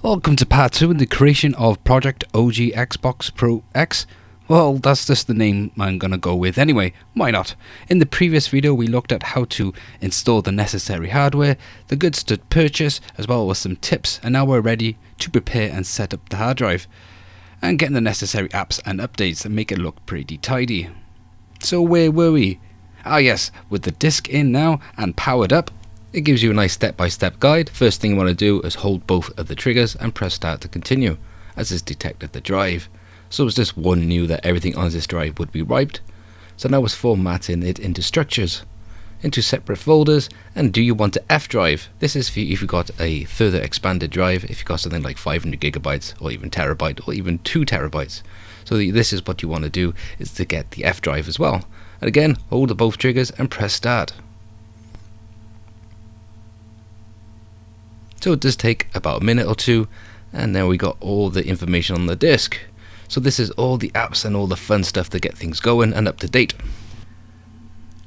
Welcome to part 2 in the creation of Project ogxbox Pro X. Well, that's just the name I'm gonna go with anyway, why not? In the previous video we looked at how to install the necessary hardware, the goods to purchase, as well as some tips, and now we're ready to prepare and set up the hard drive and get the necessary apps and updates and make it look pretty tidy. So where were we? Ah yes, with the disk in now and powered up, it gives you a nice step-by-step guide. First thing you want to do is hold both of the triggers and press start to continue, as it's detected the drive. So it's just one knew that everything on this drive would be wiped. So now it's formatting it into structures, into separate folders, and do you want the F drive? This is for if you got a further expanded drive, if you got something like 500 gigabytes or even terabyte or even 2 terabytes. So this is what you want to do, is to get the F drive as well. And again, hold both triggers and press start. So it does take about a minute or two, and now we got all the information on the disk. So this is all the apps and all the fun stuff to get things going and up to date.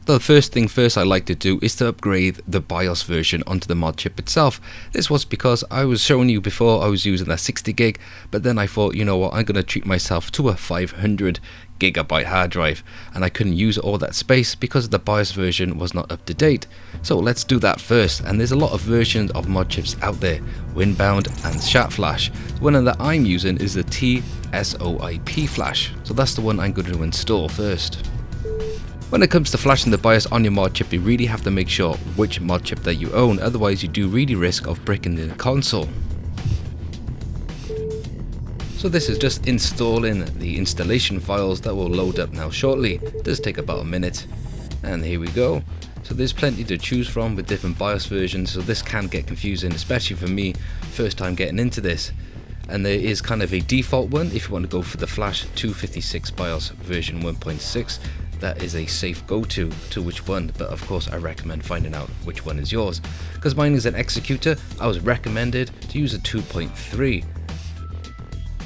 The first thing first I like to do is to upgrade the BIOS version onto the mod chip itself. This was because I was showing you before I was using that 60 gig, but then I thought, you know what, I'm going to treat myself to a 500 gigabyte hard drive, and I couldn't use all that space because the BIOS version was not up to date. So let's do that first, and there's a lot of versions of mod chips out there, Windbound and Shat Flash. The one that I'm using is the TSOIP Flash, so that's the one I'm going to install first. When it comes to flashing the BIOS on your mod chip, you really have to make sure which mod chip that you own, otherwise you do really risk of breaking the console. So this is just installing the installation files that will load up now shortly. It does take about a minute, and here we go. So there's plenty to choose from with different BIOS versions, so this can get confusing, especially for me, first time getting into this. And there is kind of a default one if you want to go for the Flash 256 BIOS version 1.6. That is a safe go-to to which one, but of course I recommend finding out which one is yours. Because mine is an executor, I was recommended to use a 2.3.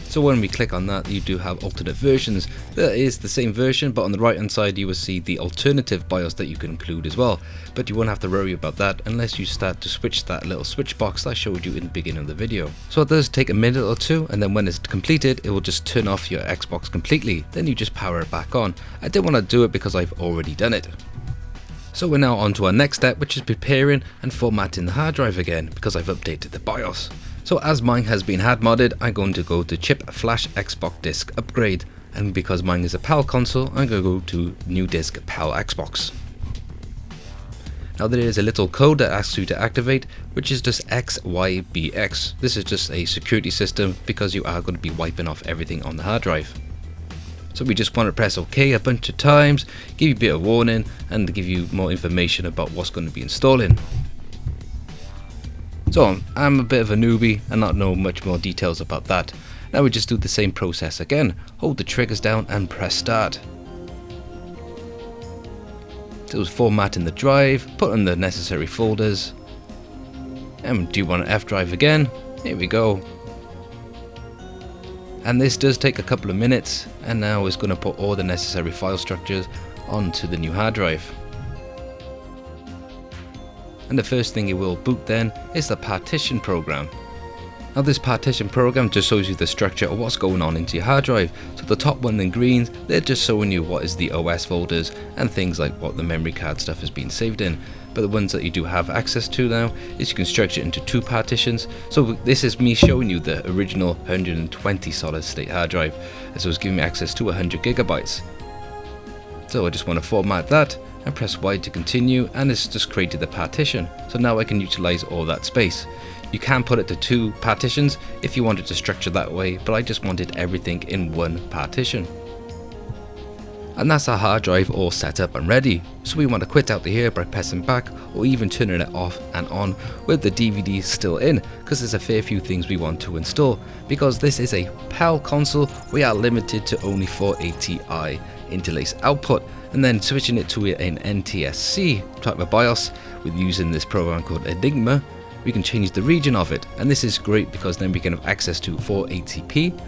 So when we click on that, you do have alternate versions. That is the same version, but on the right hand side you will see the alternative BIOS that you can include as well. But you won't have to worry about that unless you start to switch that little switch box that I showed you in the beginning of the video. So it does take a minute or two, and then when it's completed, it will just turn off your Xbox completely. Then you just power it back on. I didn't want to do it because I've already done it. So we're now on to our next step, which is preparing and formatting the hard drive again, because I've updated the BIOS. So as mine has been hard modded, I'm going to go to Chip Flash Xbox Disk Upgrade, and because mine is a PAL console, I'm going to go to New Disk PAL Xbox. Now there is a little code that asks you to activate, which is just XYBX. This is just a security system because you are going to be wiping off everything on the hard drive. So we just want to press OK a bunch of times, give you a bit of warning, and give you more information about what's going to be installing. So I'm a bit of a newbie and not know much more details about that. Now we just do the same process again. Hold the triggers down and press start. So it's formatting the drive, put in the necessary folders. And do you want an F drive again? Here we go. And this does take a couple of minutes, and now it's going to put all the necessary file structures onto the new hard drive. And the first thing it will boot then is the partition program. Now this partition program just shows you the structure of what's going on into your hard drive. So the top one in green, they're just showing you what is the OS folders and things like what the memory card stuff has been saved in. But the ones that you do have access to now is you can structure it into 2 partitions. So this is me showing you the original 120 solid state hard drive, and so it's giving me access to 100 gigabytes. So I just want to format that and press Y to continue, and it's just created the partition. So now I can utilize all that space. You can put it to 2 partitions if you wanted to structure that way, but I just wanted everything in one partition. And that's our hard drive all set up and ready. So we want to quit out of here by pressing back, or even turning it off and on with the DVD still in, because there's a fair few things we want to install. Because this is a PAL console, we are limited to only 480i interlace output, and then switching it to an NTSC type of BIOS with using this program called Enigma, we can change the region of it. And this is great because then we can have access to 480p,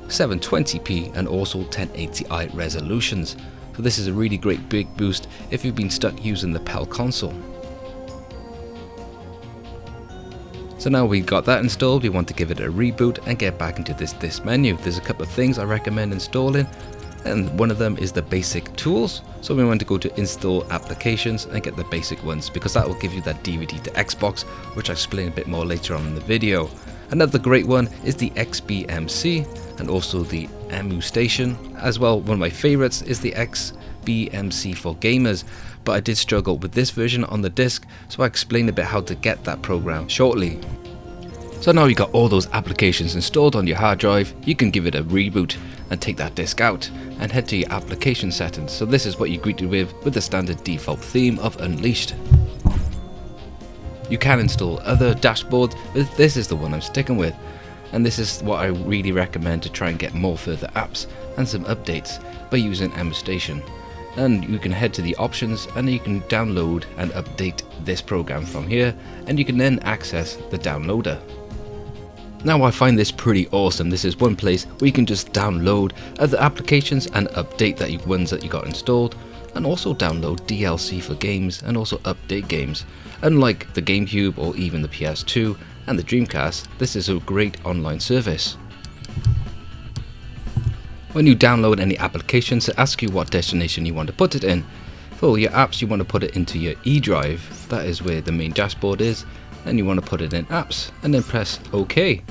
720p, and also 1080i resolutions. So this is a really great big boost if you've been stuck using the PAL console. So now we got that installed, we want to give it a reboot and get back into this disk menu. There's a couple of things I recommend installing, and one of them is the basic tools. So we want to go to install applications and get the basic ones, because that will give you that DVD to Xbox, which I'll explain a bit more later on in the video. Another great one is the XBMC and also the EMU station. As well, one of my favorites is the XBMC for gamers, but I did struggle with this version on the disc, so I'll explain a bit how to get that program shortly. So now you got all those applications installed on your hard drive, you can give it a reboot and take that disk out and head to your application settings. So this is what you're greeted with the standard default theme of Unleashed. You can install other dashboards, but this is the one I'm sticking with, and this is what I really recommend to try and get more further apps and some updates by using EMU Station. And you can head to the options and you can download and update this program from here, and you can then access the downloader. Now I find this pretty awesome. This is one place where you can just download other applications and update that ones that you got installed, and also download DLC for games and also update games. Unlike the GameCube or even the PS2 and the Dreamcast, this is a great online service. When you download any applications, it asks you what destination you want to put it in. For your apps, you want to put it into your E drive, that is where the main dashboard is, and you want to put it in apps and then press OK.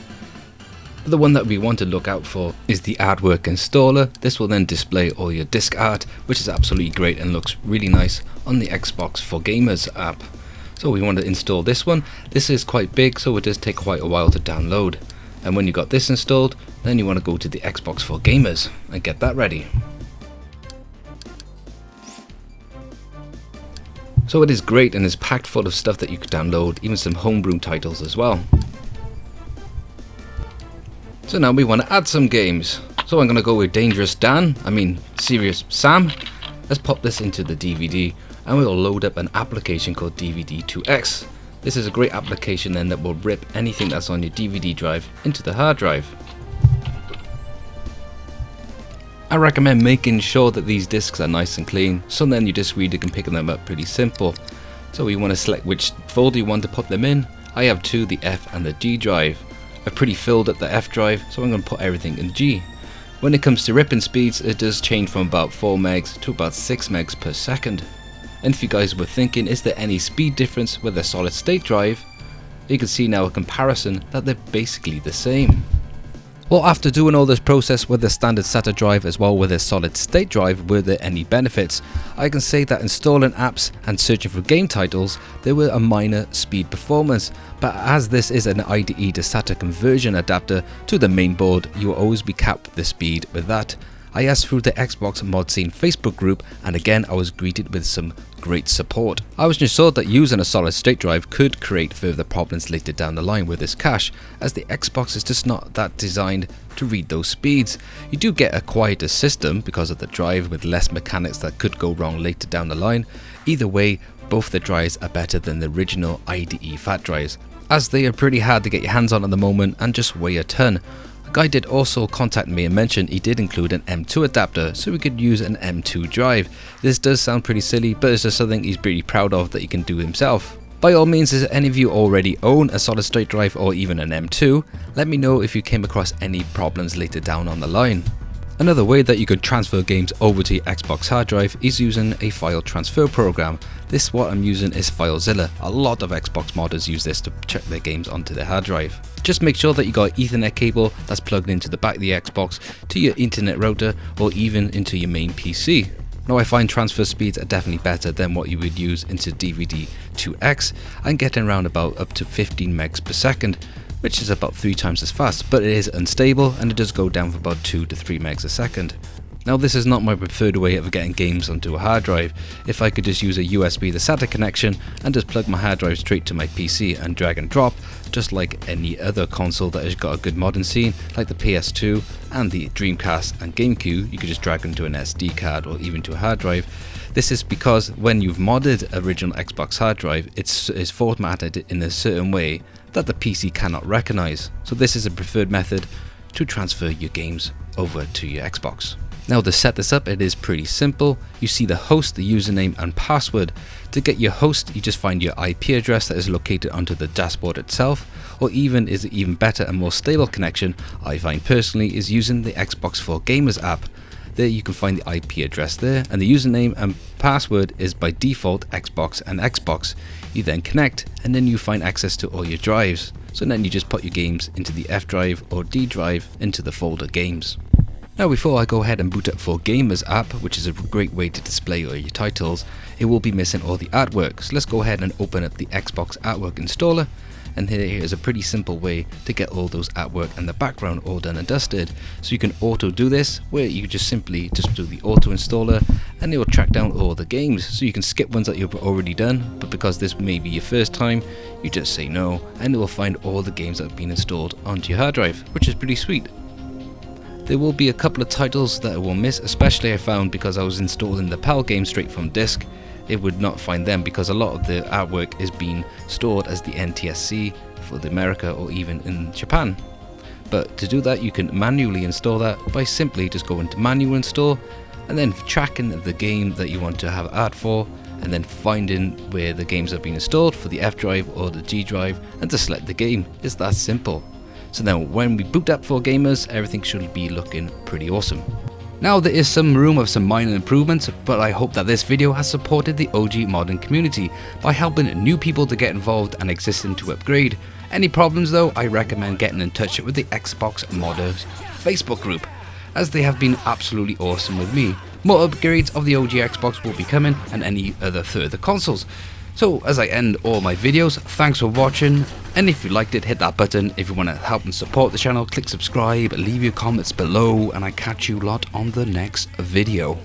The one that we want to look out for is the artwork installer. This will then display all your disc art, which is absolutely great and looks really nice on the Xbox for Gamers app. So we want to install this one. This is quite big, so it does take quite a while to download. And when you got this installed, then you want to go to the Xbox for Gamers and get that ready. So it is great and is packed full of stuff that you could download, even some homebrew titles as well. So now we want to add some games. So I'm going to go with Serious Sam. Let's pop this into the DVD and we'll load up an application called DVD2X. This is a great application then that will rip anything that's on your DVD drive into the hard drive. I recommend making sure that these discs are nice and clean, so then your disc reader can pick them up pretty simple. So you want to select which folder you want to put them in. I have two, the F and the G drive. I've pretty filled up the F drive, so I'm going to put everything in G. When it comes to ripping speeds, it does change from about 4 megs to about 6 megs per second. And if you guys were thinking, is there any speed difference with a solid state drive? You can see now a comparison that they're basically the same. Well, after doing all this process with the standard Sata drive as well with a solid state drive, were there any benefits? I can say that installing apps and searching for game titles, there were a minor speed performance, but as this is an IDE to SATA conversion adapter to the main board, you will always be capped the speed with that. I asked through the Xbox Mod Scene Facebook group, and again I was greeted with some great support. I was just told that using a solid state drive could create further problems later down the line with this cache, as the Xbox is just not that designed to read those speeds. You do get a quieter system because of the drive with less mechanics that could go wrong later down the line. Either way, both the drives are better than the original IDE fat drives, as they are pretty hard to get your hands on at the moment and just weigh a ton. A guy did also contact me and mention he did include an M2 adapter, so we could use an M2 drive. This does sound pretty silly, but it's just something he's pretty proud of that he can do himself. By all means, if any of you already own a solid state drive or even an M2, let me know if you came across any problems later down on the line. Another way that you could transfer games over to your Xbox hard drive is using a file transfer program. This what I'm using is Filezilla. A lot of Xbox modders use this to check their games onto their hard drive. Just make sure that you got an Ethernet cable that's plugged into the back of the Xbox to your internet router or even into your main PC. Now I find transfer speeds are definitely better than what you would use into DVD2X. I'm getting around about up to 15 megs per second, which is about 3 times as fast, but it is unstable and it does go down for about 2 to 3 megs a second. Now this is not my preferred way of getting games onto a hard drive. If I could just use a USB to SATA connection and just plug my hard drive straight to my PC and drag and drop, just like any other console that has got a good modding scene, like the PS2 and the Dreamcast and GameCube, you could just drag into an SD card or even to a hard drive. This is because when you've modded original Xbox hard drive, it's formatted in a certain way that the PC cannot recognize. So this is a preferred method to transfer your games over to your Xbox. Now to set this up, it is pretty simple. You see the host, the username and password. To get your host, you just find your IP address that is located onto the dashboard itself, or even better and more stable connection, I find personally, is using the Xbox for Gamers app. There you can find the IP address there, and the username and password is by default Xbox and Xbox. You then connect, and then you find access to all your drives. So then you just put your games into the F drive or D drive into the folder games. Now before I go ahead and boot up for Gamers app, which is a great way to display all your titles, it will be missing all the artwork. So let's go ahead and open up the Xbox artwork installer, and here is a pretty simple way to get all those artwork and the background all done and dusted. So you can auto do this, where you just simply do the auto installer and it will track down all the games. So you can skip ones that you've already done, but because this may be your first time, you just say no and it will find all the games that have been installed onto your hard drive, which is pretty sweet. There will be a couple of titles that I will miss, especially I found because I was installing the PAL game straight from disk. It would not find them because a lot of the artwork is being stored as the NTSC for the America or even in Japan. But to do that, you can manually install that by simply just going to manual install and then tracking the game that you want to have art for, and then finding where the games have been installed for the F drive or the G drive and to select the game. It's that simple. So now when we boot up for Gamers, everything should be looking pretty awesome. Now there is some room of some minor improvements, but I hope that this video has supported the OG modding community by helping new people to get involved and existing to upgrade. Any problems though, I recommend getting in touch with the Xbox Modders Facebook group, as they have been absolutely awesome with me. More upgrades of the OG Xbox will be coming, and any other further consoles. So as I end all my videos, thanks for watching, and if you liked it, hit that button. If you want to help and support the channel, click subscribe, leave your comments below, and I catch you lot on the next video.